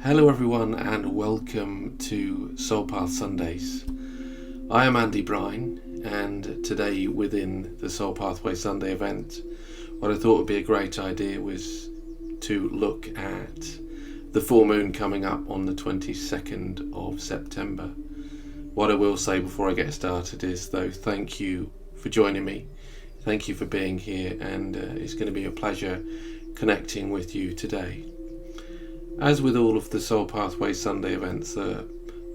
Hello everyone and welcome to Soul Path Sundays. I am Andy Brine, and today within the Soul Pathway Sunday event, what I thought would be a great idea was to look at the full moon coming up on the 22nd of September. What I will say before I get started is, though, thank you for joining me. Thank you for being here, and it's going to be a pleasure connecting with you today. As with all of the Soul Pathway Sunday events, the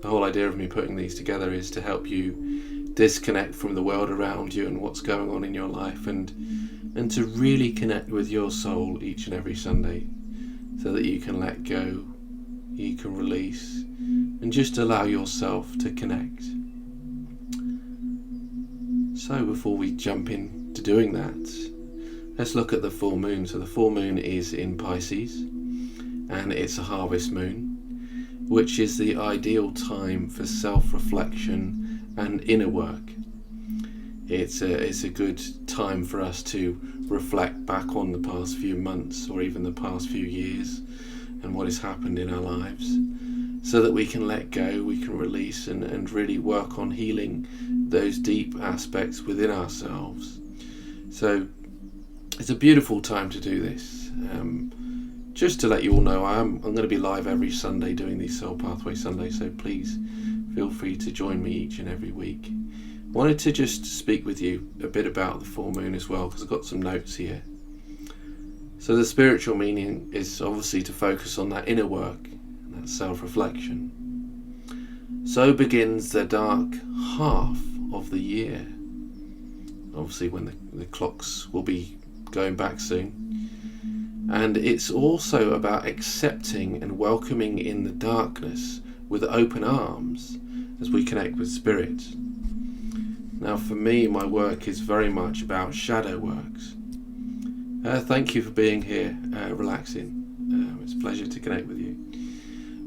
whole idea of me putting these together is to help you disconnect from the world around you and what's going on in your life, and to really connect with your soul each and every Sunday, so that you can let go, you can release, and just allow yourself to connect. So before we jump into doing that, let's look at the full moon. So the full moon is in Pisces, and it's a harvest moon, which is the ideal time for self-reflection and inner work. It's a good time for us to reflect back on the past few months or even the past few years and what has happened in our lives, so that we can let go, we can release, and really work on healing those deep aspects within ourselves. So it's a beautiful time to do this. Just to let you all know, I'm going to be live every Sunday doing these Soul Pathway Sundays, so please feel free to join me each and every week. I wanted to just speak with you a bit about the full moon as well, because I've got some notes here. So the spiritual meaning is obviously to focus on that inner work, that self-reflection. So begins the dark half of the year. Obviously when the clocks will be going back soon. And it's also about accepting and welcoming in the darkness with open arms as we connect with spirit. Now for me, my work is very much about shadow works. Thank you for being here, relaxing. It's a pleasure to connect with you.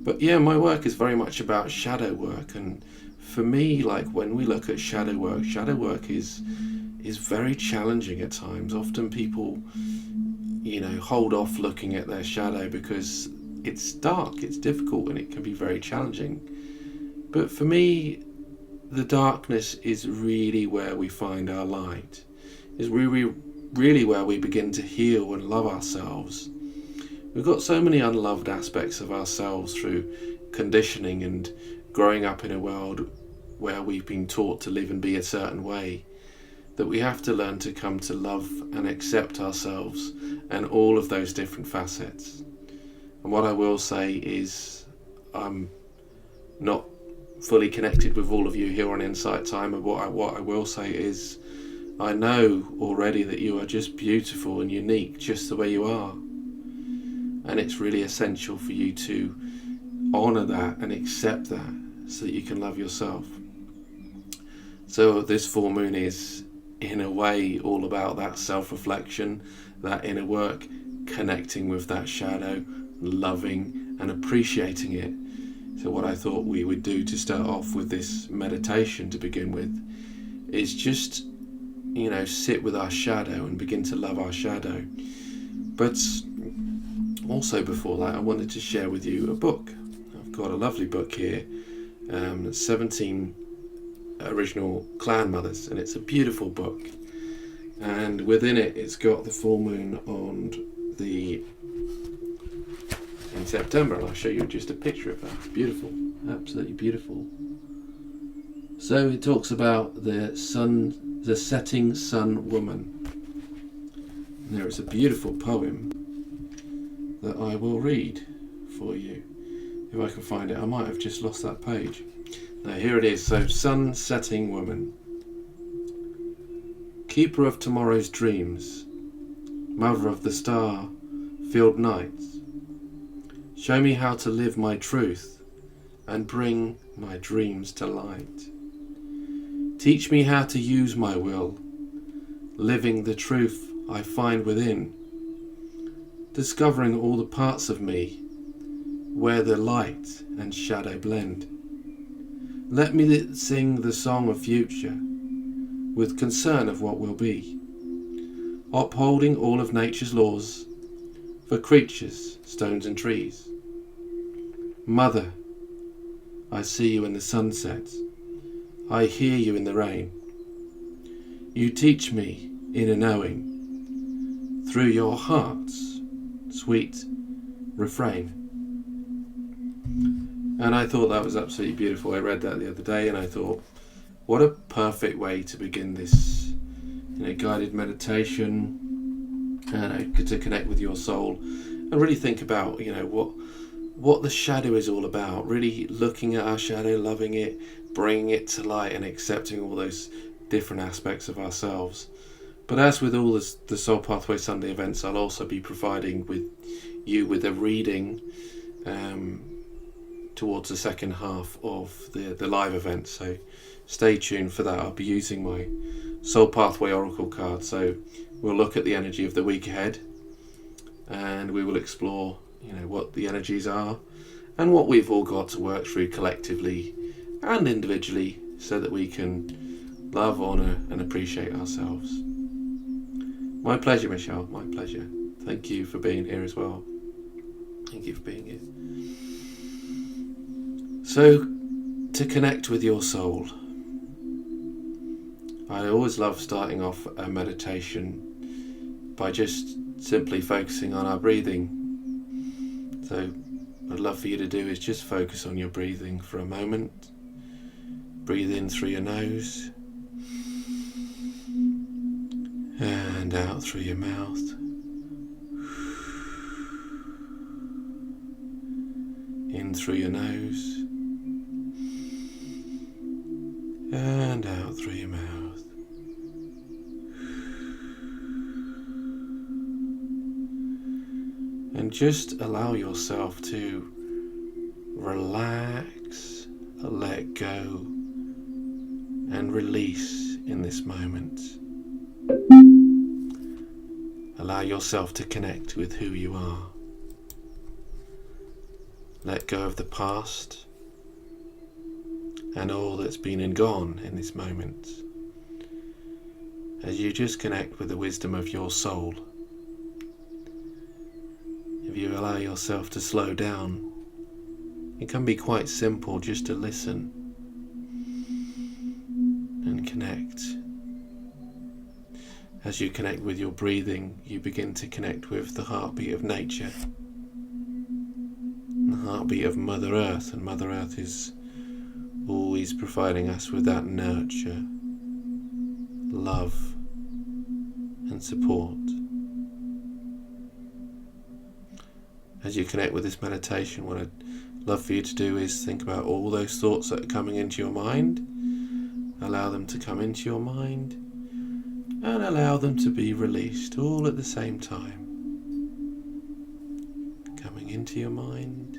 But yeah, my work is very much about shadow work, and for me, like when we look at shadow work is very challenging at times. Often people, hold off looking at their shadow because it's dark, it's difficult, and it can be very challenging. But for me, the darkness is really where we find our light, is really where we begin to heal and love ourselves. We've got so many unloved aspects of ourselves through conditioning and growing up in a world where we've been taught to live and be a certain way, that we have to learn to come to love and accept ourselves and all of those different facets. And what I will say is, I'm not fully connected with all of you here on Insight Time, and what I will say is, I know already that you are just beautiful and unique just the way you are. And it's really essential for you to honour that and accept that, so that you can love yourself. So this full moon is, in a way, all about that self-reflection, that inner work, connecting with that shadow, loving and appreciating it. So what I thought we would do to start off with this meditation to begin with is just, sit with our shadow and begin to love our shadow. But also before that, I wanted to share with you a book. I've got a lovely book here, 17 original clan mothers, and it's a beautiful book, and within it, it's got the full moon in September, and I'll show you just a picture of that. It's beautiful, absolutely beautiful. So it talks about the setting sun woman. And there is a beautiful poem that I will read for you, if I can find it. I might have just lost that page. Now here it is. So, sun setting woman. Keeper of tomorrow's dreams, mother of the star-filled nights, show me how to live my truth and bring my dreams to light. Teach me how to use my will, living the truth I find within, discovering all the parts of me where the light and shadow blend. Let me sing the song of future with concern of what will be, upholding all of nature's laws for creatures, stones and trees. Mother, I see you in the sunset. I hear you in the rain. You teach me inner knowing through your heart's sweet refrain. And I thought that was absolutely beautiful. I read that the other day and I thought, what a perfect way to begin this guided meditation to connect with your soul and really think about what the shadow is all about. Really looking at our shadow, loving it, bringing it to light and accepting all those different aspects of ourselves. But as with all the Soul Pathway Sunday events, I'll also be providing with a reading towards the second half of the live event, so stay tuned for that. I'll be using my Soul Pathway Oracle card, so we'll look at the energy of the week ahead and we will explore what the energies are and what we've all got to work through collectively and individually so that we can love, honour and appreciate ourselves. My pleasure, Michelle, my pleasure. Thank you for being here as well. Thank you for being here. So, to connect with your soul, I always love starting off a meditation by just simply focusing on our breathing. So, what I'd love for you to do is just focus on your breathing for a moment. Breathe in through your nose and out through your mouth. In through your nose and out through your mouth. And just allow yourself to relax, let go, and release in this moment. Allow yourself to connect with who you are. Let go of the past and all that's been and gone in this moment, as you just connect with the wisdom of your soul. If you allow yourself to slow down, it can be quite simple just to listen and connect. As you connect with your breathing, you begin to connect with the heartbeat of nature, the heartbeat of Mother Earth, and Mother Earth is always providing us with that nurture, love and support. As you connect with this meditation, what I'd love for you to do is think about all those thoughts that are coming into your mind. Allow them to come into your mind and allow them to be released all at the same time. Coming into your mind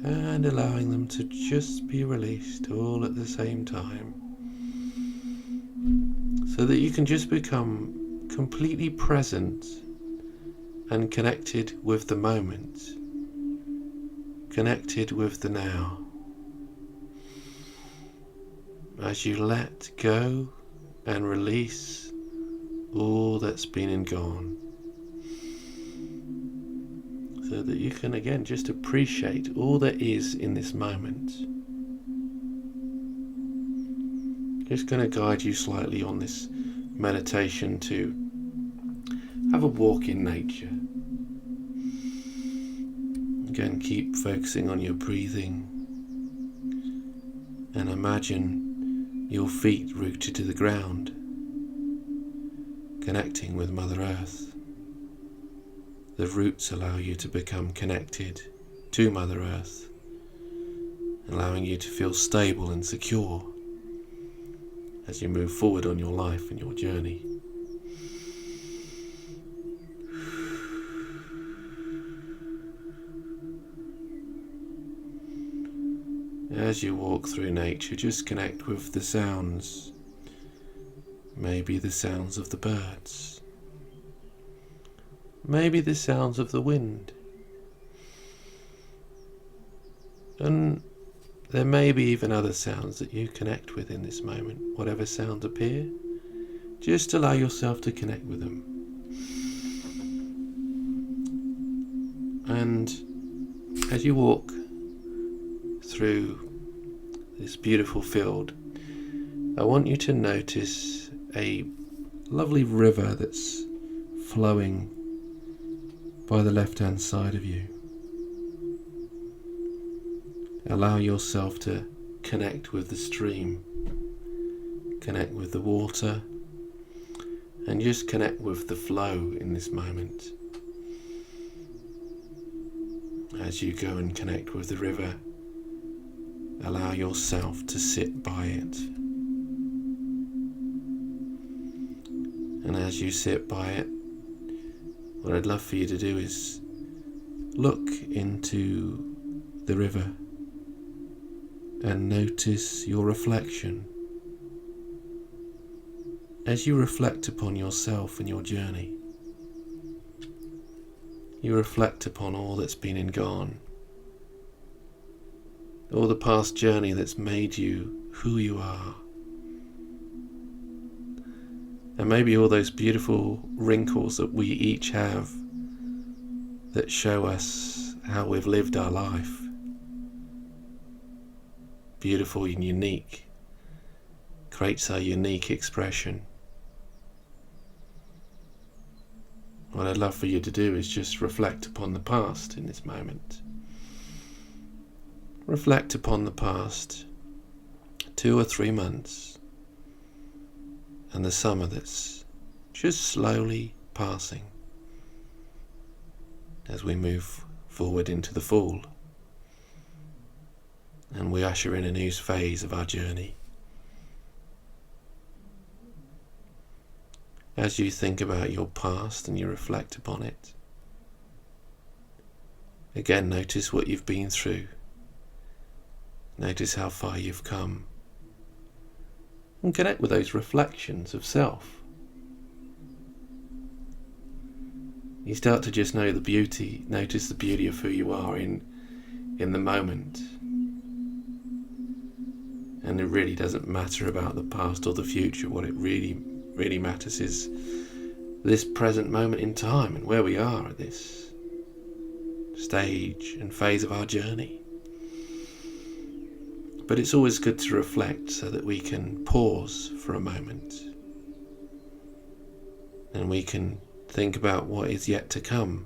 and allowing them to just be released all at the same time, so that you can just become completely present and connected with the moment, connected with the now. As you let go and release all that's been and gone, so that you can again just appreciate all there is in this moment. Just going to guide you slightly on this meditation to have a walk in nature. Again, keep focusing on your breathing and imagine your feet rooted to the ground, connecting with Mother Earth. The roots allow you to become connected to Mother Earth, allowing you to feel stable and secure as you move forward on your life and your journey. As you walk through nature, just connect with the sounds, maybe the sounds of the birds, maybe the sounds of the wind, and there may be even other sounds that you connect with in this moment. Whatever sounds appear, just allow yourself to connect with them. And As you walk through this beautiful field, I want you to notice a lovely river that's flowing by the left-hand side of you. Allow yourself to connect with the stream, connect with the water, and just connect with the flow in this moment. As you go and connect with the river, allow yourself to sit by it. And as you sit by it, what I'd love for you to do is look into the river and notice your reflection. As you reflect upon yourself and your journey, you reflect upon all that's been and gone, all the past journey that's made you who you are, and maybe all those beautiful wrinkles that we each have that show us how we've lived our life. Beautiful and unique, creates our unique expression. What I'd love for you to do is just reflect upon the past in this moment. Reflect upon the past 2 or 3 months and the summer that's just slowly passing as we move forward into the fall and we usher in a new phase of our journey. As you think about your past and you reflect upon it, again notice what you've been through. Notice how far you've come. And connect with those reflections of self. You start to just know the beauty, notice the beauty of who you are in the moment. And it really doesn't matter about the past or the future. What it really matters is this present moment in time and where we are at this stage and phase of our journey. But it's always good to reflect so that we can pause for a moment and we can think about what is yet to come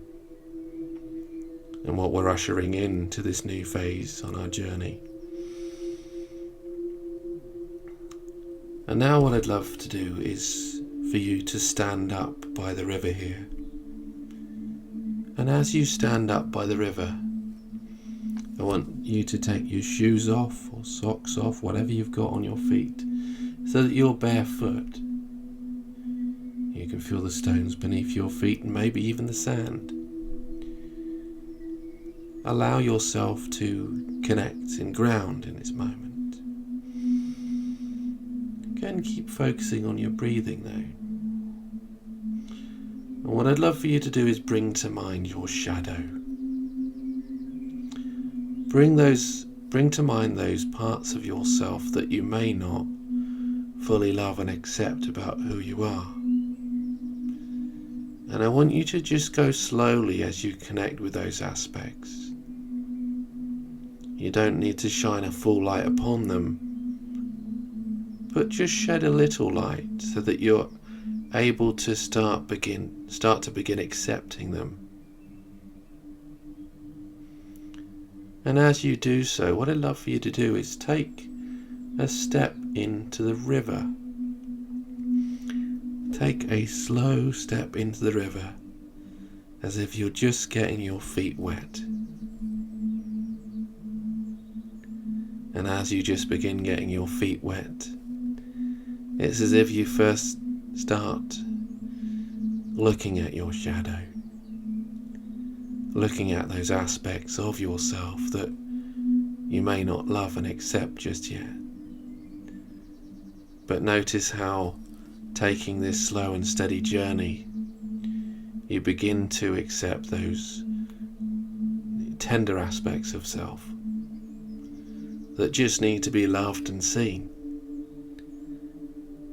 and what we're ushering into this new phase on our journey. And now what I'd love to do is for you to stand up by the river here. And as you stand up by the river, I want you to take your shoes off or socks off, whatever you've got on your feet, so that you're barefoot. You can feel the stones beneath your feet and maybe even the sand. Allow yourself to connect and ground in this moment. Again, keep focusing on your breathing though. And what I'd love for you to do is bring to mind your shadow. Bring to mind those parts of yourself that you may not fully love and accept about who you are. And I want you to just go slowly as you connect with those aspects. You don't need to shine a full light upon them, but just shed a little light so that you're able to start to begin accepting them. And as you do so, what I'd love for you to do is take a step into the river. Take a slow step into the river, as if you're just getting your feet wet. And as you just begin getting your feet wet, it's as if you first start looking at your shadow. Looking at those aspects of yourself that you may not love and accept just yet. But notice how, taking this slow and steady journey, you begin to accept those tender aspects of self that just need to be loved and seen.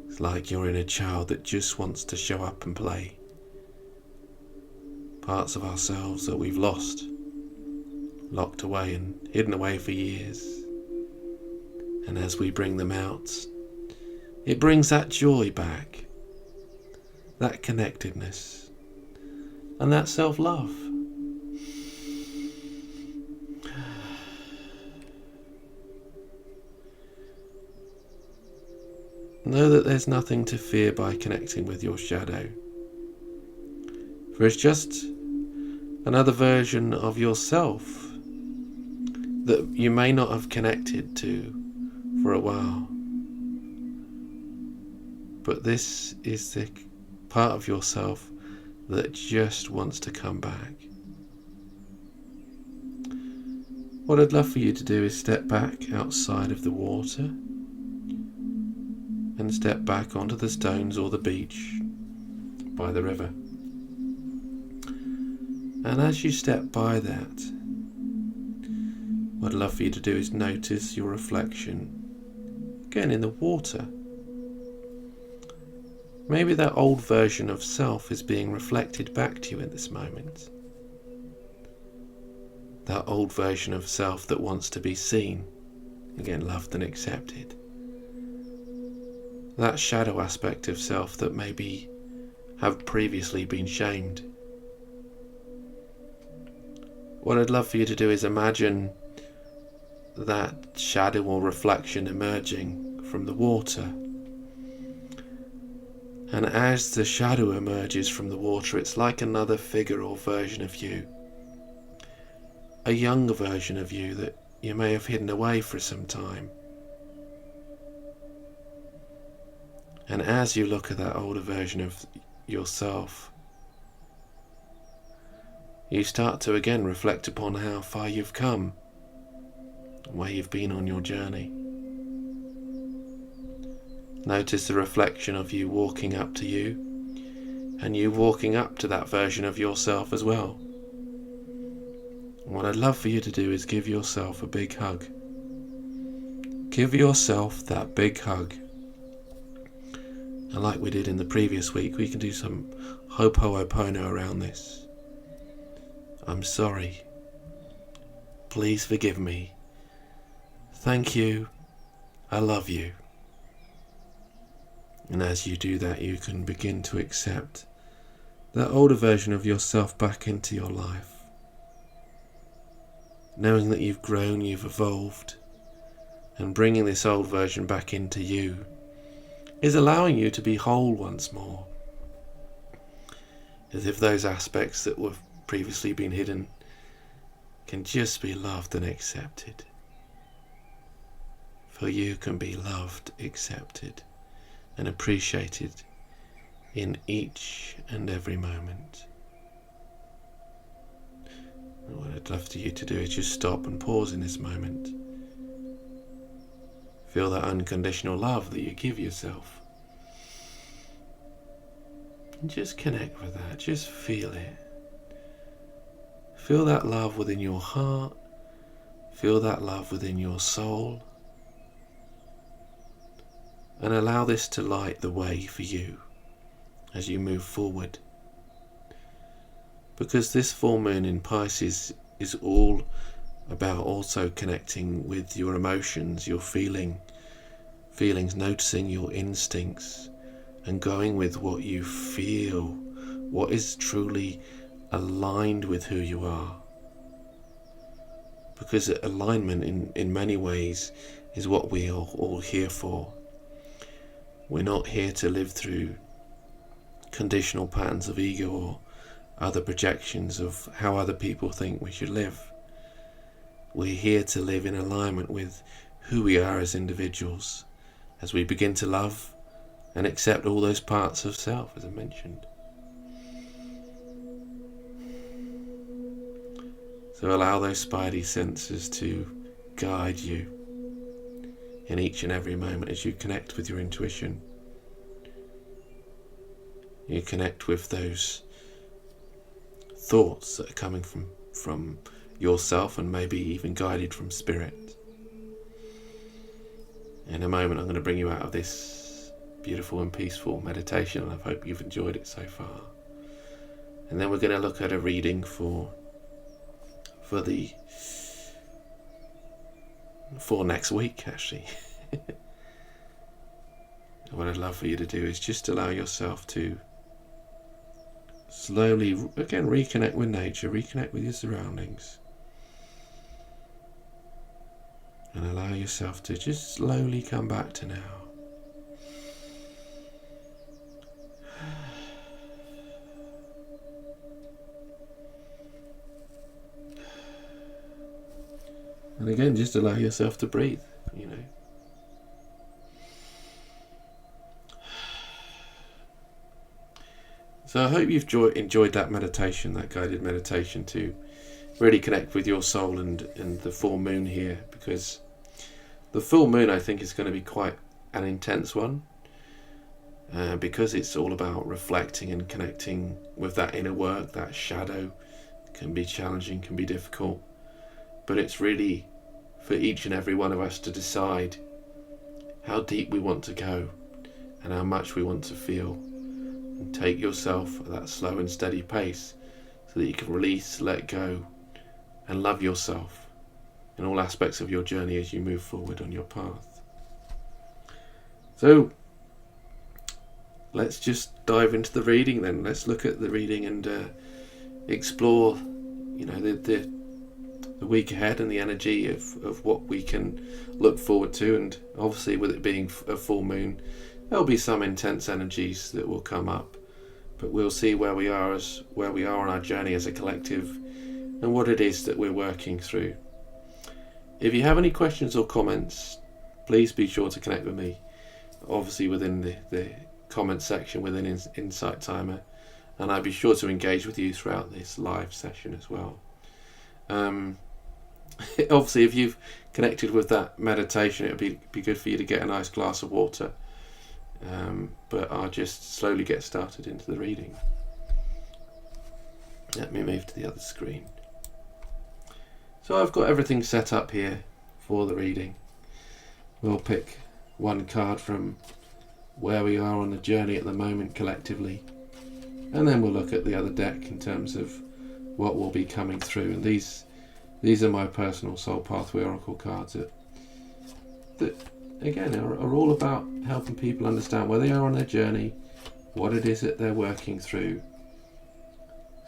It's like you're in a child that just wants to show up and play. Parts of ourselves that we've lost locked away and hidden away for years. And as we bring them out, it brings that joy back, that connectedness, and that self-love. Know that there's nothing to fear by connecting with your shadow, for it's just another version of yourself that you may not have connected to for a while. But this is the part of yourself that just wants to come back. What I'd love for you to do is step back outside of the water and step back onto the stones or the beach by the river. And as you step by that, what I'd love for you to do is notice your reflection again in the water. Maybe that old version of self is being reflected back to you in this moment. That old version of self that wants to be seen, again loved and accepted. That shadow aspect of self that maybe have previously been shamed. What I'd love for you to do is imagine that shadow or reflection emerging from the water. And as the shadow emerges from the water, it's like another figure or version of you. A younger version of you that you may have hidden away for some time. And as you look at that older version of yourself, you start to again reflect upon how far you've come, and where you've been on your journey. Notice the reflection of you walking up to you, and you walking up to that version of yourself as well. And what I'd love for you to do is give yourself a big hug. Give yourself that big hug. And like we did in the previous week, we can do some ho'oponopono around this. I'm sorry. Please forgive me. Thank you. I love you. And as you do that, you can begin to accept that older version of yourself back into your life. Knowing that you've grown, you've evolved, and bringing this old version back into you is allowing you to be whole once more. As if those aspects that were previously been hidden can just be loved and accepted. For you can be loved, accepted, and appreciated in each and every moment. And what I'd love for you to do is just stop and pause in this moment. Feel that unconditional love that you give yourself. And just connect with that, just feel it. Feel that love within your heart, feel that love within your soul. And allow this to light the way for you as you move forward. Because this full moon in Pisces is all about also connecting with your emotions, your feelings, noticing your instincts and going with what you feel, what is truly aligned with who you are. Because alignment in many ways is what we are all here for. We're not here to live through conditional patterns of ego or other projections of how other people think we should live. We're here to live in alignment with who we are as individuals, as we begin to love and accept all those parts of self, as I mentioned. So allow those spidey senses to guide you in each and every moment as you connect with your intuition. You connect with those thoughts that are coming from yourself and maybe even guided from spirit. In a moment I'm going to bring you out of this beautiful and peaceful meditation, and I hope you've enjoyed it so far. And then we're going to look at a reading for the for next week, actually. What I'd love for you to do is just allow yourself to slowly, again, reconnect with nature, reconnect with your surroundings, and allow yourself to just slowly come back to now. And again, just allow yourself to breathe, you know. So I hope you've enjoyed that meditation, that guided meditation, to really connect with your soul and the full moon here, because the full moon, I think, is going to be quite an intense one, because it's all about reflecting and connecting with that inner work. That shadow can be challenging, can be difficult, but it's really for each and every one of us to decide how deep we want to go and how much we want to feel, and take yourself at that slow and steady pace so that you can release, let go, and love yourself in all aspects of your journey as you move forward on your path. So let's just dive into the reading then. Let's look at the reading and explore, you know, the week ahead and the energy of what we can look forward to. And obviously, with it being a full moon, there'll be some intense energies that will come up, but we'll see where we are on our journey as a collective and what it is that we're working through. If you have any questions or comments, please be sure to connect with me, obviously within the comment section within Insight Timer, and I'll be sure to engage with you throughout this live session as well. Obviously, if you've connected with that meditation, it would be good for you to get a nice glass of water, but I'll just slowly get started into the reading. Let me move to the other screen. So I've got everything set up here for the reading. We'll pick one card from where we are on the journey at the moment collectively, and then we'll look at the other deck in terms of what will be coming through. And these are my personal Soul Pathway Oracle cards that again are all about helping people understand where they are on their journey, what it is that they're working through,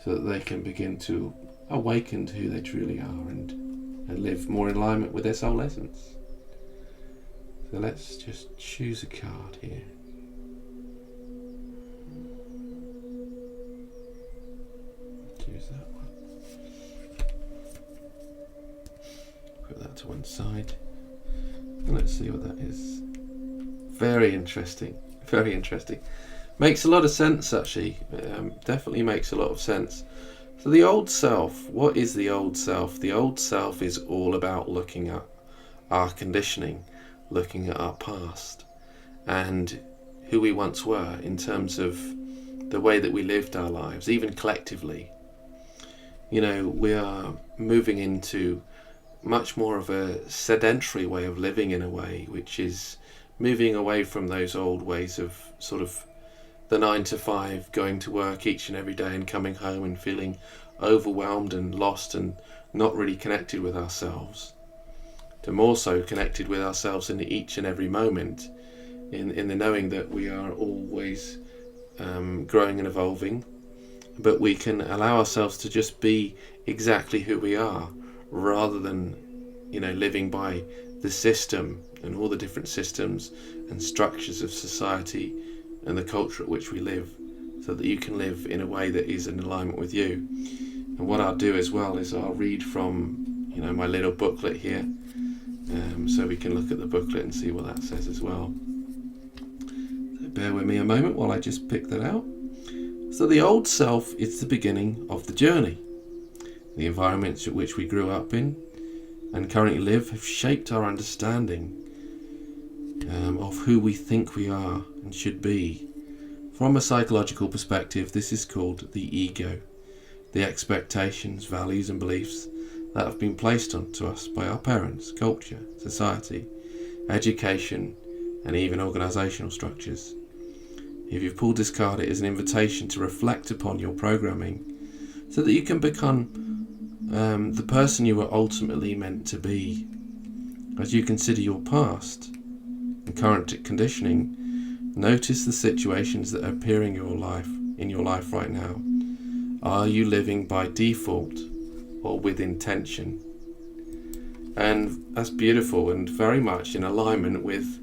so that they can begin to awaken to who they truly are and live more in alignment with their soul essence. So let's just choose a card here. Choose that one. Put that to one side. And let's see what that is. Very interesting. Very interesting. Makes a lot of sense, actually. Definitely makes a lot of sense. So the old self, what is the old self? The old self is all about looking at our conditioning, looking at our past, and who we once were in terms of the way that we lived our lives, even collectively. You know, we are moving into much more of a sedentary way of living, in a way, which is moving away from those old ways of sort of the 9 to 5, going to work each and every day and coming home and feeling overwhelmed and lost and not really connected with ourselves, to more so connected with ourselves in each and every moment, in the knowing that we are always growing and evolving, but we can allow ourselves to just be exactly who we are, rather than, you know, living by the system and all the different systems and structures of society and the culture at which we live, so that you can live in a way that is in alignment with you. And what I'll do as well is I'll read from, you know, my little booklet here, so we can look at the booklet and see what that says as well. So bear with me a moment while I just pick that out. So the old self is the beginning of the journey. The environments at which we grew up in and currently live have shaped our understanding of who we think we are and should be. From a psychological perspective, this is called the ego, the expectations, values and beliefs that have been placed onto us by our parents, culture, society, education and even organisational structures. If you've pulled this card, it is an invitation to reflect upon your programming so that you can become the person you were ultimately meant to be. As you consider your past and current conditioning, notice the situations that are appearing in your life right now. Are you living by default or with intention? And that's beautiful and very much in alignment with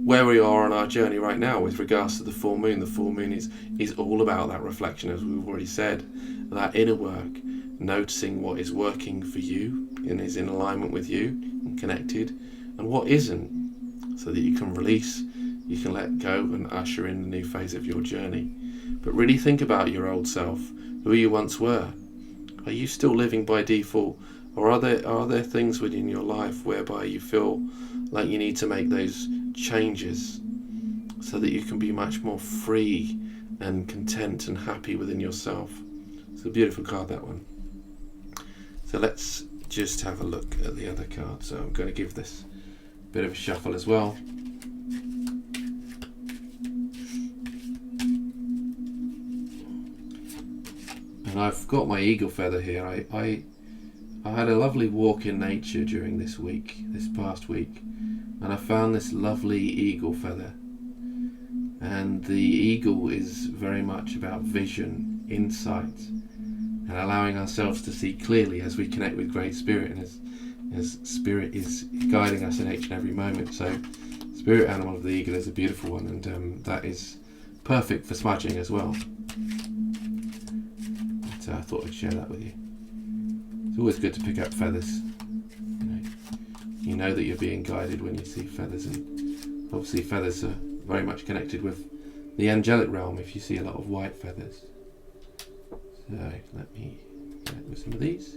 where we are on our journey right now with regards to the full moon. The full moon is all about that reflection, as we've already said, that inner work, noticing what is working for you and is in alignment with you and connected, and what isn't, so that you can release, you can let go and usher in the new phase of your journey. But really think about your old self, who you once were. Are you still living by default, or are there things within your life whereby you feel like you need to make those changes so that you can be much more free and content and happy within yourself? It's a beautiful card, that one. So let's just have a look at the other card. So I'm going to give this a bit of a shuffle as well. And I've got my eagle feather here. I had a lovely walk in nature during this past week, and I found this lovely eagle feather. And the eagle is very much about vision, insight, and allowing ourselves to see clearly as we connect with Great Spirit, and as Spirit is guiding us in each and every moment. So spirit animal of the eagle is a beautiful one, and that is perfect for smudging as well. So I thought I'd share that with you. It's always good to pick up feathers. You know that you're being guided when you see feathers, and obviously feathers are very much connected with the angelic realm if you see a lot of white feathers. So let me get with some of these.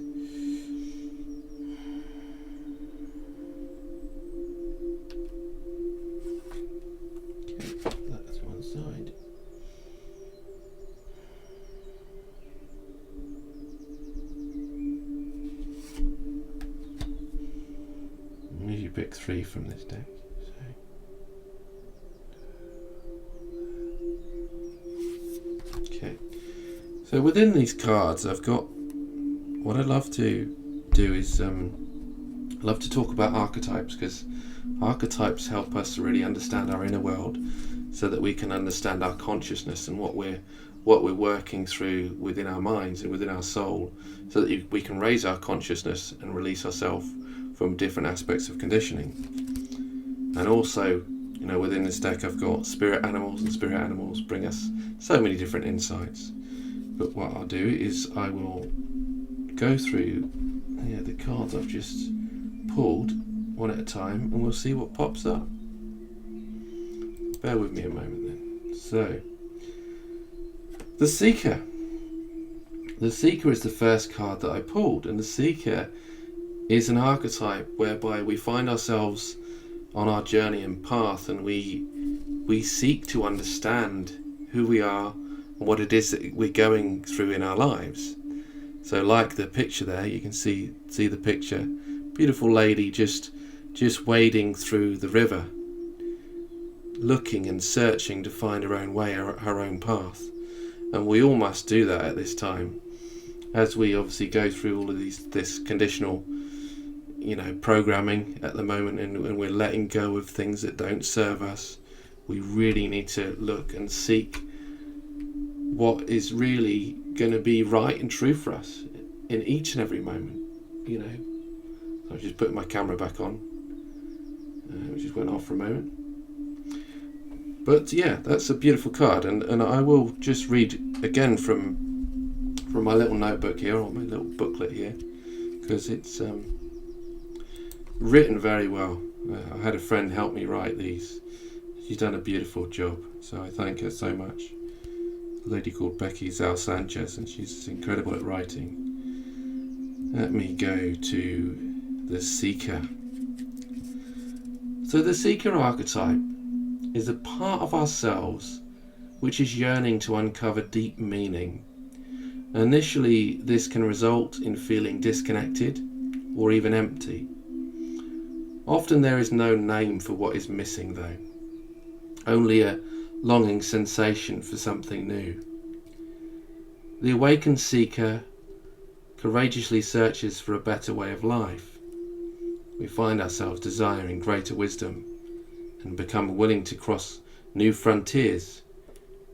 Okay, that's one side. You pick 3 from this deck. Okay. So within these cards, I've got what I'd love to do is I love to talk about archetypes, because archetypes help us to really understand our inner world, so that we can understand our consciousness and what we're working through within our minds and within our soul, so that we can raise our consciousness and release ourselves from different aspects of conditioning. And also, within this deck I've got spirit animals, and spirit animals bring us so many different insights. But what I'll do is I will go through the cards I've just pulled one at a time, and we'll see what pops up. Bear with me a moment then. So, the Seeker. The Seeker is the first card that I pulled, and the Seeker is an archetype whereby we find ourselves on our journey and path, and we seek to understand who we are and what it is that we're going through in our lives. So like the picture there, you can see the picture, beautiful lady just wading through the river, looking and searching to find her own way, her own path. And we all must do that at this time, as we obviously go through all of this conditional programming at the moment, and we're letting go of things that don't serve us. We really need to look and seek what is really going to be right and true for us in each and every moment. I'm just putting my camera back on, which just went off for a moment. But yeah, that's a beautiful card, and I will just read again from my little notebook here, or my little booklet here, because it's written very well. I had a friend help me write these. She's done a beautiful job, so I thank her so much. A lady called Becky Zal Sanchez, and she's incredible at writing. Let me go to the Seeker. So the Seeker archetype is a part of ourselves which is yearning to uncover deep meaning. Initially, this can result in feeling disconnected or even empty. Often there is no name for what is missing though, only a longing sensation for something new. The awakened seeker courageously searches for a better way of life, we find ourselves desiring greater wisdom and become willing to cross new frontiers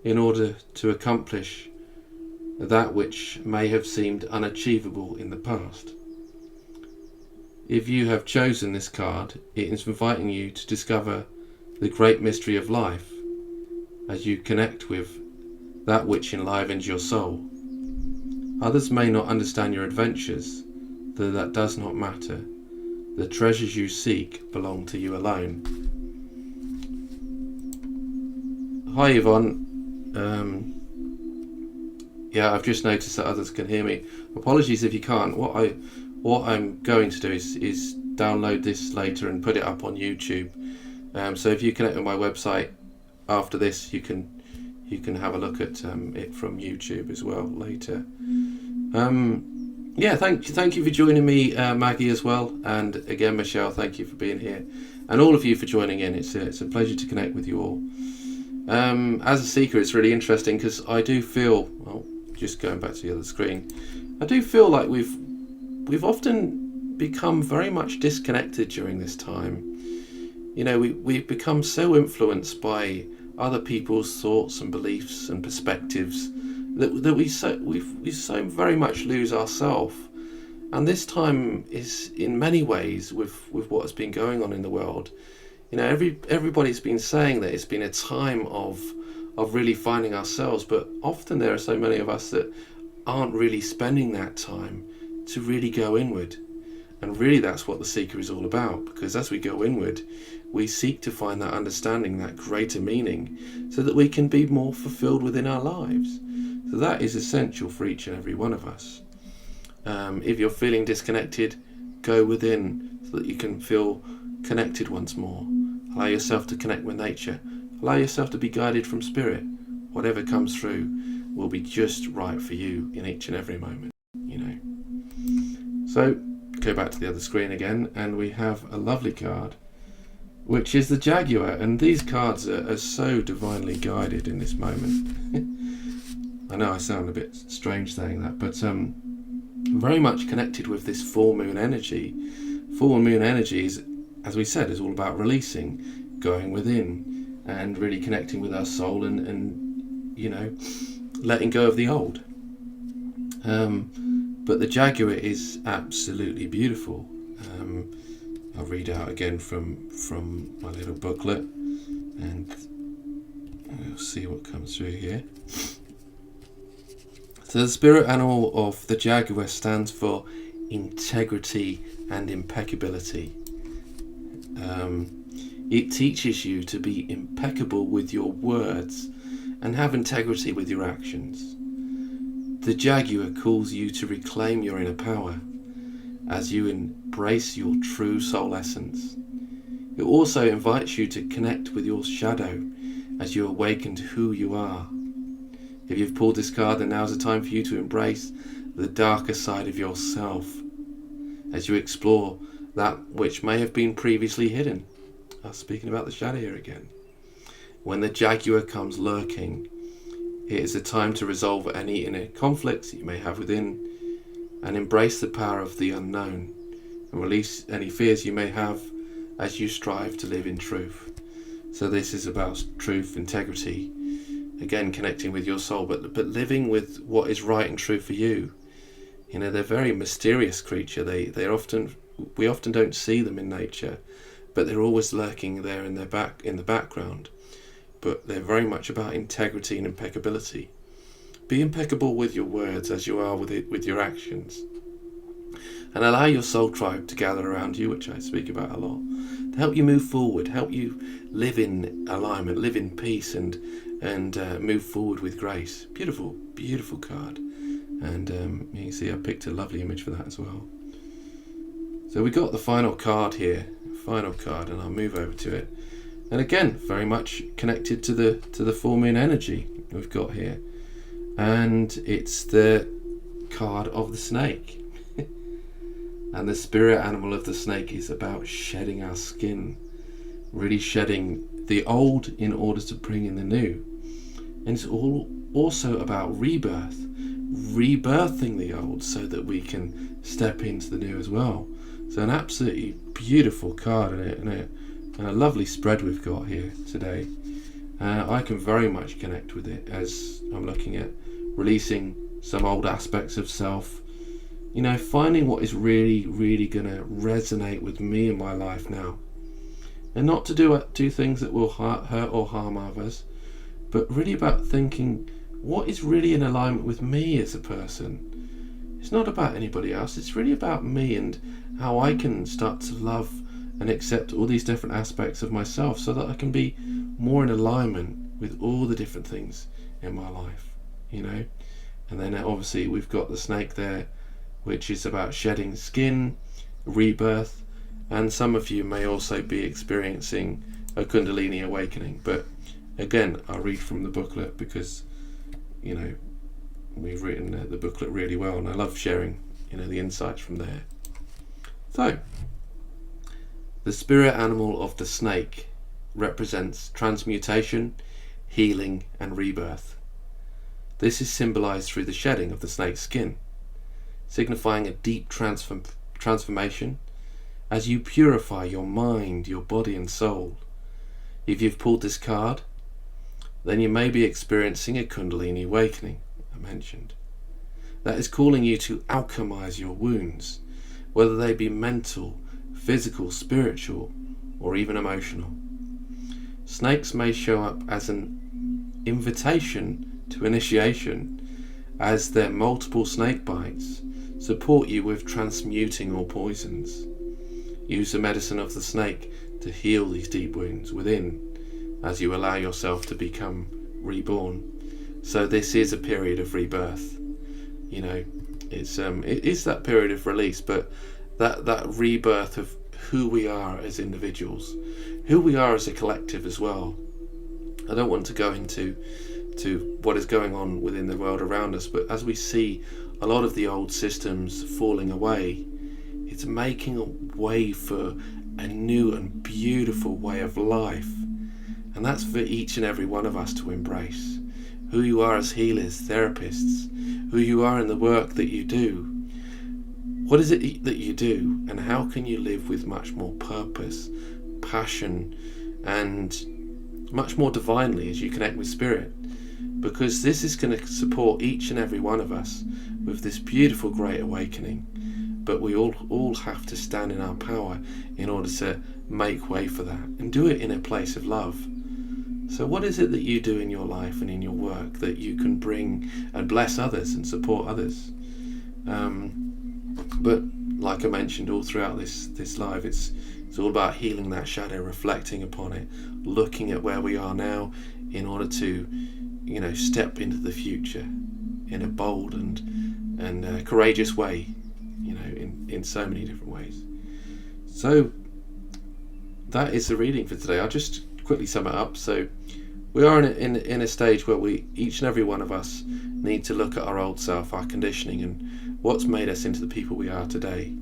in order to accomplish that which may have seemed unachievable in the past. If you have chosen this card, it is inviting you to discover the great mystery of life as you connect with that which enlivens your soul. Others may not understand your adventures, though that does not matter. The treasures you seek belong to you alone. Hi Yvonne. Yeah, I've just noticed that others can hear me. Apologies if you can't. What I'm going to do is download this later and put it up on YouTube. So if you connect with my website after this, you can have a look at it from YouTube as well later. Yeah, thank you for joining me, Maggie, as well, and again, Michelle, thank you for being here, and all of you for joining in. It's a pleasure to connect with you all. As a seeker, it's really interesting because I do feel, well, just going back to the other screen, I do feel like we've often become very much disconnected during this time. You know, we've become so influenced by other people's thoughts and beliefs and perspectives that we so very much lose ourselves. And this time is in many ways with what has been going on in the world. You know, everybody's been saying that it's been a time of really finding ourselves, but often there are so many of us that aren't really spending that time to really go inward. And really that's what the seeker is all about, because as we go inward, we seek to find that understanding, that greater meaning, so that we can be more fulfilled within our lives. So that is essential for each and every one of us. If you're feeling disconnected, go within so that you can feel connected once more. Allow yourself to connect with nature. Allow yourself to be guided from spirit. Whatever comes through will be just right for you in each and every moment, you know. So go back to the other screen again, and we have a lovely card, which is the Jaguar. And these cards are so divinely guided in this moment. I know I sound a bit strange saying that, but very much connected with this full moon energy. Full moon energy is, as we said, is all about releasing, going within, and really connecting with our soul and you know, letting go of the old. But the Jaguar is absolutely beautiful. I'll read out again from my little booklet, and we'll see what comes through here. So the spirit animal of the Jaguar stands for integrity and impeccability. It teaches you to be impeccable with your words and have integrity with your actions. The Jaguar calls you to reclaim your inner power as you embrace your true soul essence. It also invites you to connect with your shadow as you awaken to who you are. If you've pulled this card, then now's the time for you to embrace the darker side of yourself as you explore that which may have been previously hidden. Speaking about the shadow here again. When the Jaguar comes lurking, it is a time to resolve any inner conflicts that you may have within, and embrace the power of the unknown, and release any fears you may have as you strive to live in truth. So this is about truth, integrity, again connecting with your soul, but living with what is right and true for you. You know, they're a very mysterious creature. We often don't see them in nature, but they're always lurking there in the background. But they're very much about integrity and impeccability. Be impeccable with your words as you are with your actions. And allow your soul tribe to gather around you, which I speak about a lot, to help you move forward, help you live in alignment, live in peace, and move forward with grace. Beautiful, beautiful card. And you can see I picked a lovely image for that as well. So we got the final card here, and I'll move over to it. And again, very much connected to the full moon energy we've got here. And it's the card of the snake. And the spirit animal of the snake is about shedding our skin, really shedding the old in order to bring in the new. And it's also about rebirth, rebirthing the old so that we can step into the new as well. So an absolutely beautiful card and a lovely spread we've got here today. I can very much connect with it as I'm looking at releasing some old aspects of self, finding what is really, really going to resonate with me in my life now. And not to do things that will hurt or harm others, but really about thinking what is really in alignment with me as a person. It's not about anybody else, it's really about me and how I can start to love and accept all these different aspects of myself so that I can be more in alignment with all the different things in my life, And then obviously we've got the snake there, which is about shedding skin, rebirth, and some of you may also be experiencing a Kundalini awakening. But again, I'll read from the booklet because, we've written the booklet really well, and I love sharing, the insights from there. So, the spirit animal of the snake represents transmutation, healing, and rebirth. This is symbolized through the shedding of the snake's skin, signifying a deep transformation as you purify your mind, your body, and soul. If you've pulled this card, then you may be experiencing a Kundalini awakening, I mentioned. That is calling you to alchemize your wounds, whether they be mental, physical, spiritual, or even emotional. Snakes may show up as an invitation to initiation, as their multiple snake bites support you with transmuting all poisons. Use the medicine of the snake to heal these deep wounds within as you allow yourself to become reborn. So this is a period of rebirth. It is that period of release, but that rebirth of who we are as individuals, who we are as a collective as well. I don't want to go into what is going on within the world around us, but as we see a lot of the old systems falling away, it's making a way for a new and beautiful way of life. And that's for each and every one of us to embrace. Who you are as healers, therapists, who you are in the work that you do. What is it that you do, and how can you live with much more purpose, passion, and much more divinely as you connect with spirit? Because this is going to support each and every one of us with this beautiful great awakening. But we all have to stand in our power in order to make way for that and do it in a place of love. So what is it that you do in your life and in your work that you can bring and bless others and support others? But like I mentioned all throughout this live, it's all about healing that shadow, reflecting upon it, looking at where we are now in order to step into the future in a bold and courageous way, in so many different ways. So that is the reading for today. I'll just quickly sum it up. So we are in a stage where we, each and every one of us, need to look at our old self, our conditioning, and what's made us into the people we are today.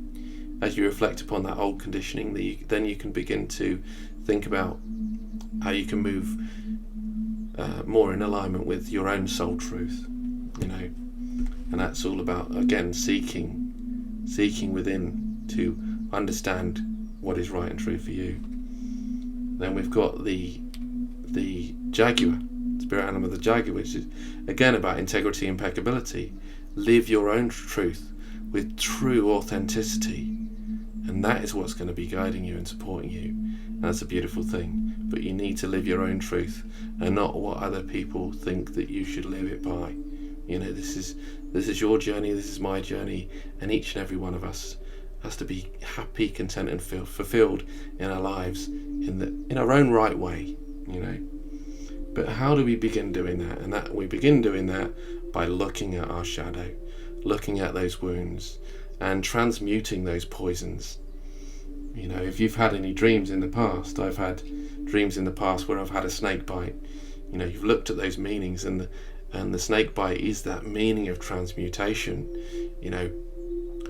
As you reflect upon that old conditioning, then you can begin to think about how you can move more in alignment with your own soul truth, and that's all about, again, seeking within to understand what is right and true for you. Then we've got the Jaguar, spirit animal of the Jaguar, which is again about integrity, impeccability. Live your own truth with true authenticity, and that is what's going to be guiding you and supporting you. And that's a beautiful thing. But you need to live your own truth and not what other people think that you should live it by. This is your journey, this is my journey, and each and every one of us has to be happy, content, and fulfilled in our lives in our own right way. But how do we begin doing that? And that we begin doing that by looking at our shadow, looking at those wounds, and transmuting those poisons. If you've had any dreams in the past, I've had dreams in the past where I've had a snake bite. You've looked at those meanings, and the snake bite is that meaning of transmutation.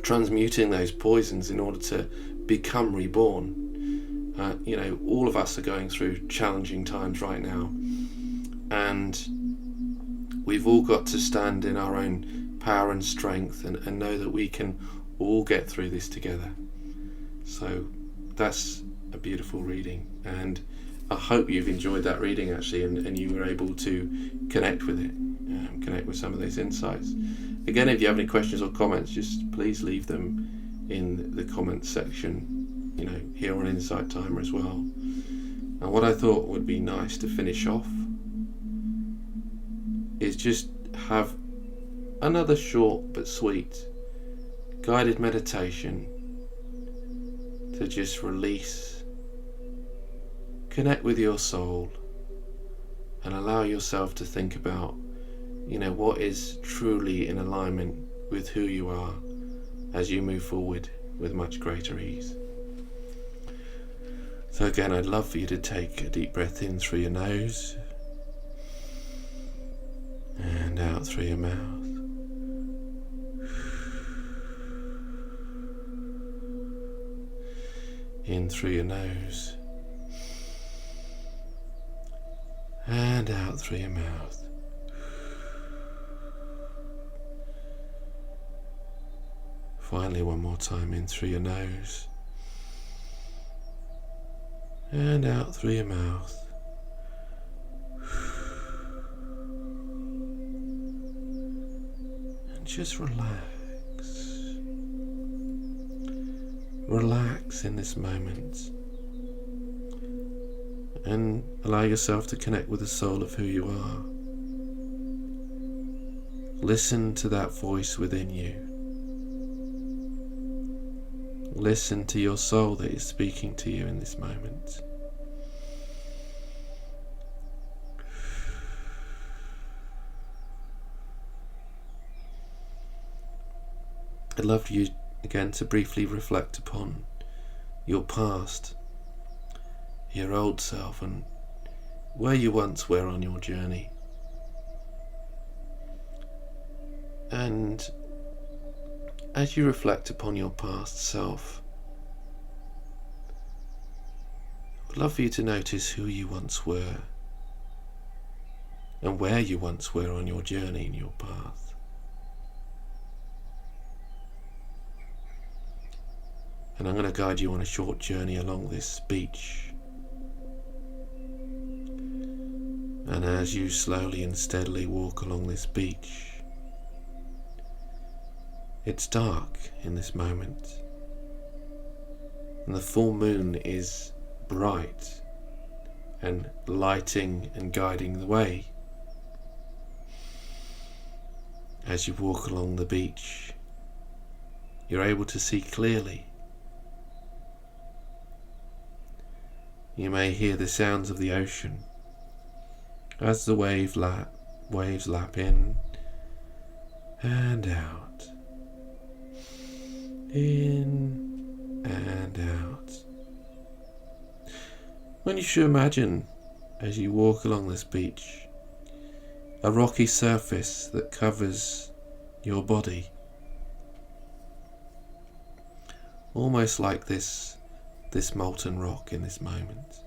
Transmuting those poisons in order to become reborn. All of us are going through challenging times right now, and we've all got to stand in our own power and strength and know that we can all get through this together. So that's a beautiful reading, and I hope you've enjoyed that reading actually, and you were able to connect with it, connect with some of those insights. Again, if you have any questions or comments, just please leave them in the comments section, here on Insight Timer as well. And what I thought would be nice to finish off is just have another short but sweet guided meditation to just release, connect with your soul, and allow yourself to think about, what is truly in alignment with who you are as you move forward with much greater ease. So again, I'd love for you to take a deep breath in through your nose and out through your mouth. In through your nose and out through your mouth. Finally, one more time, in through your nose and out through your mouth. And just relax. Relax in this moment and allow yourself to connect with the soul of who you are. Listen to that voice within you. Listen to your soul that is speaking to you in this moment. I'd love for you again to briefly reflect upon your past, your old self, and where you once were on your journey. And as you reflect upon your past self, I'd love for you to notice who you once were and where you once were on your journey in your path. And I'm going to guide you on a short journey along this beach. And as you slowly and steadily walk along this beach, it's dark in this moment, and the full moon is bright and lighting and guiding the way. As you walk along the beach, you're able to see clearly. You may hear the sounds of the ocean as the waves lap in and out, in and out. When you should imagine, as you walk along this beach, a rocky surface that covers your body, almost like this molten rock in this moment.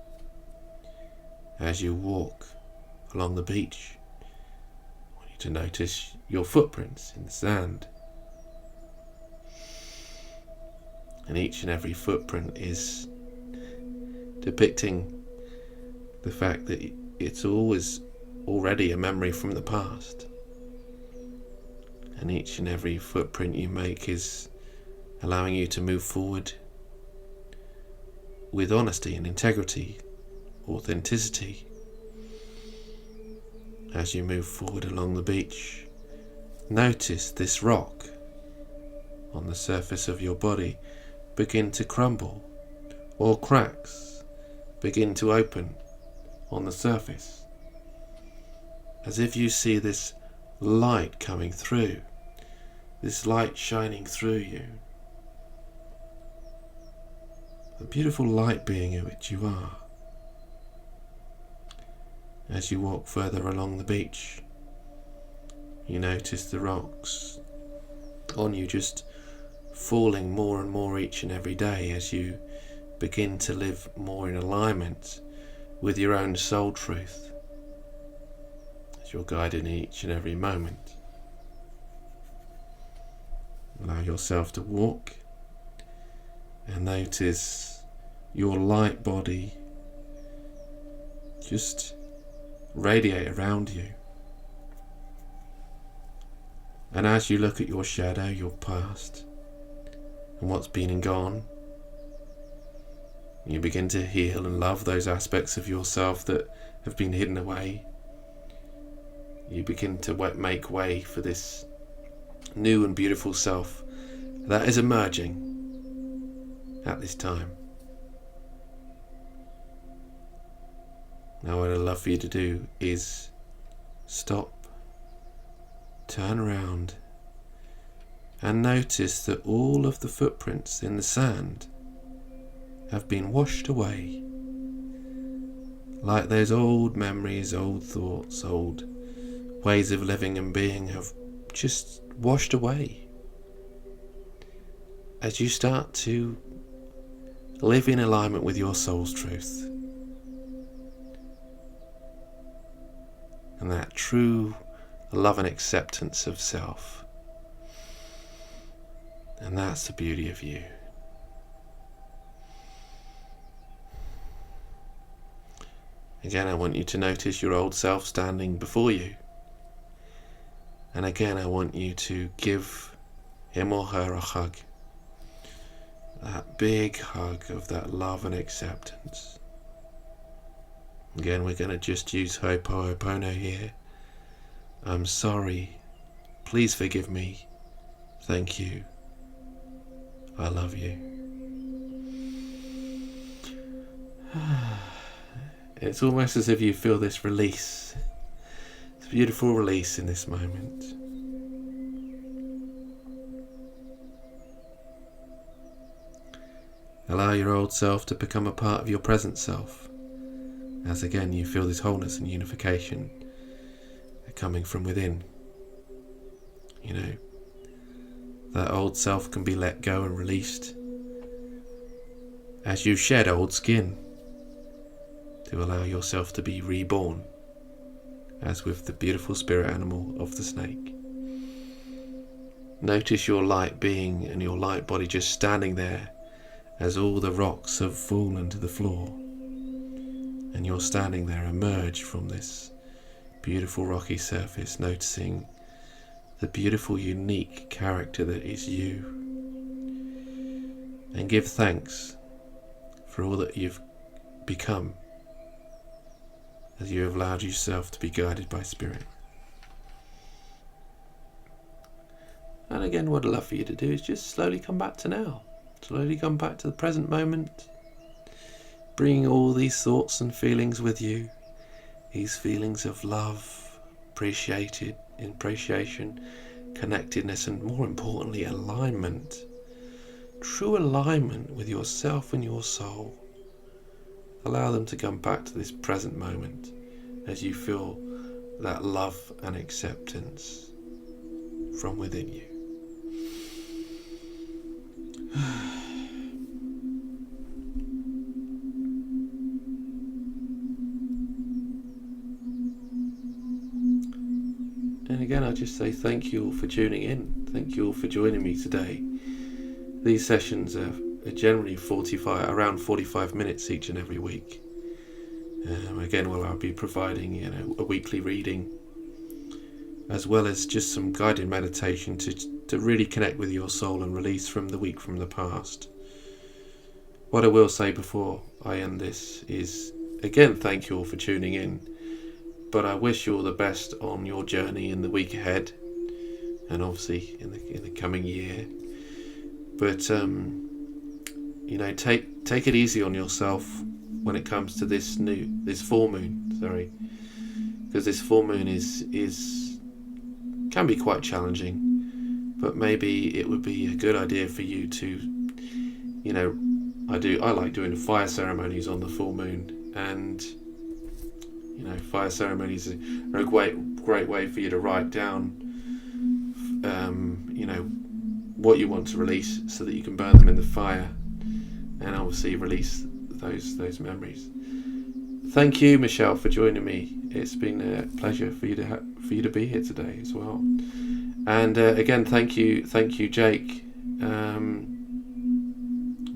As you walk along the beach, I want you to notice your footprints in the sand. And each and every footprint is depicting the fact that it's always already a memory from the past. And each and every footprint you make is allowing you to move forward with honesty and integrity, authenticity. As you move forward along the beach, notice this rock on the surface of your body begin to crumble, or cracks begin to open on the surface, as if you see this light coming through, this light shining through you. The beautiful light being in which you are. As you walk further along the beach, you notice the rocks on you just falling more and more each and every day as you begin to live more in alignment with your own soul truth, as you're guided in each and every moment. Allow yourself to walk And notice your light body just radiate around you. And as you look at your shadow, your past, and what's been and gone, you begin to heal and love those aspects of yourself that have been hidden away. You begin to make way for this new and beautiful self that is emerging at this time. Now what I'd love for you to do is stop, turn around, and notice that all of the footprints in the sand have been washed away. Like those old memories, old thoughts, old ways of living and being have just washed away. As you start to live in alignment with your soul's truth. And that true love and acceptance of self. And that's the beauty of you. Again, I want you to notice your old self standing before you. And again, I want you to give him or her a hug. That big hug of that love and acceptance. Again, we're going to just use Ho'oponopono here. I'm sorry. Please forgive me. Thank you. I love you. It's almost as if you feel this release. It's a beautiful release in this moment. Allow your old self to become a part of your present self. As again you feel this wholeness and unification coming from within. You know, that old self can be let go and released as you shed old skin to allow yourself to be reborn, as with the beautiful spirit animal of the snake. Notice your light being and your light body just standing there as all the rocks have fallen to the floor, and you're standing there emerged from this beautiful rocky surface, noticing the beautiful unique character that is you, and give thanks for all that you've become as you have allowed yourself to be guided by spirit. And again, what I'd love for you to do is just slowly come back to now. Slowly come back to the present moment, bringing all these thoughts and feelings with you, these feelings of love, appreciation, connectedness, and more importantly, alignment. True alignment with yourself and your soul. Allow them to come back to this present moment as you feel that love and acceptance from within you. And again, I just say thank you all for tuning in. Thank you all for joining me today. These sessions are generally around 45 minutes each and every week. Again, where I'll be providing, a weekly reading, as well as just some guided meditation to really connect with your soul and release from the week from the past. What I will say before I end this is, again, thank you all for tuning in. But I wish you all the best on your journey in the week ahead, and obviously in the coming year. But take it easy on yourself when it comes to this full moon. Because this full moon can be quite challenging. But maybe it would be a good idea for you to, I like doing fire ceremonies on the full moon, and fire ceremonies are a great way for you to write down, what you want to release, so that you can burn them in the fire, and obviously release those memories. Thank you, Michelle, for joining me. It's been a pleasure for you to be here today as well. And again, thank you, Jake.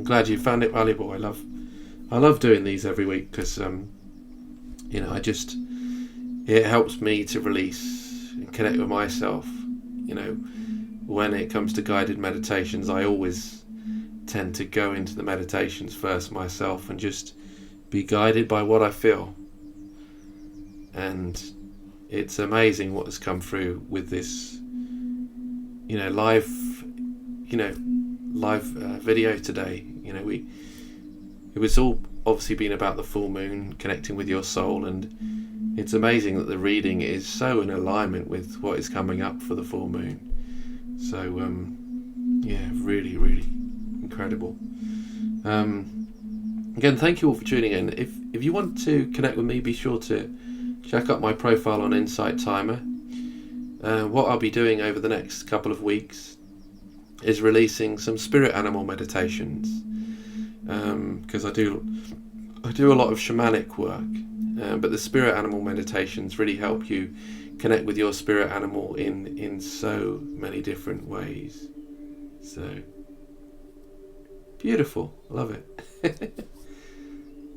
glad you found it valuable. I love doing these every week because it helps me to release and connect with myself. When it comes to guided meditations, I always tend to go into the meditations first myself and just be guided by what I feel. And it's amazing what has come through with this live video today. It was all obviously been about the full moon, connecting with your soul, and it's amazing that the reading is so in alignment with what is coming up for the full moon. So really, really incredible. Again, thank you all for tuning in. If you want to connect with me, be sure to check out my profile on Insight Timer. What I'll be doing over the next couple of weeks is releasing some spirit animal meditations, because I do a lot of shamanic work, but the spirit animal meditations really help you connect with your spirit animal in so many different ways. So beautiful. I love it.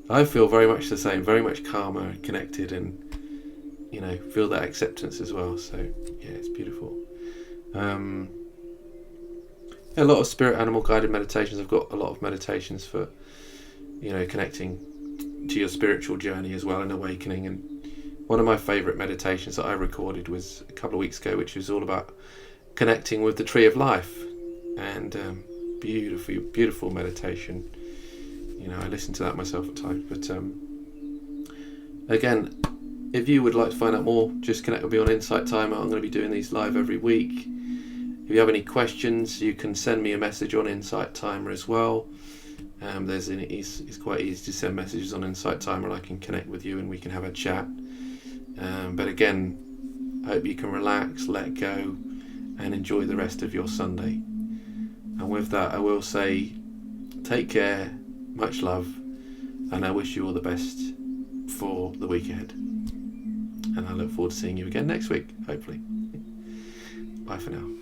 I feel very much the same, very much calmer, connected, and feel that acceptance as well. So yeah, it's beautiful. A lot of spirit animal guided meditations. I've got a lot of meditations for connecting to your spiritual journey as well and awakening. And one of my favourite meditations that I recorded was a couple of weeks ago, which was all about connecting with the tree of life, and beautiful meditation. I listen to that myself at times. But again, if you would like to find out more, just connect with me on Insight Timer. I'm going to be doing these live every week. If you have any questions, you can send me a message on Insight Timer as well. It's quite easy to send messages on Insight Timer, and I can connect with you and we can have a chat. But again, I hope you can relax, let go, and enjoy the rest of your Sunday. And with that, I will say, take care, much love, and I wish you all the best for the week ahead. And I look forward to seeing you again next week, hopefully. Bye for now.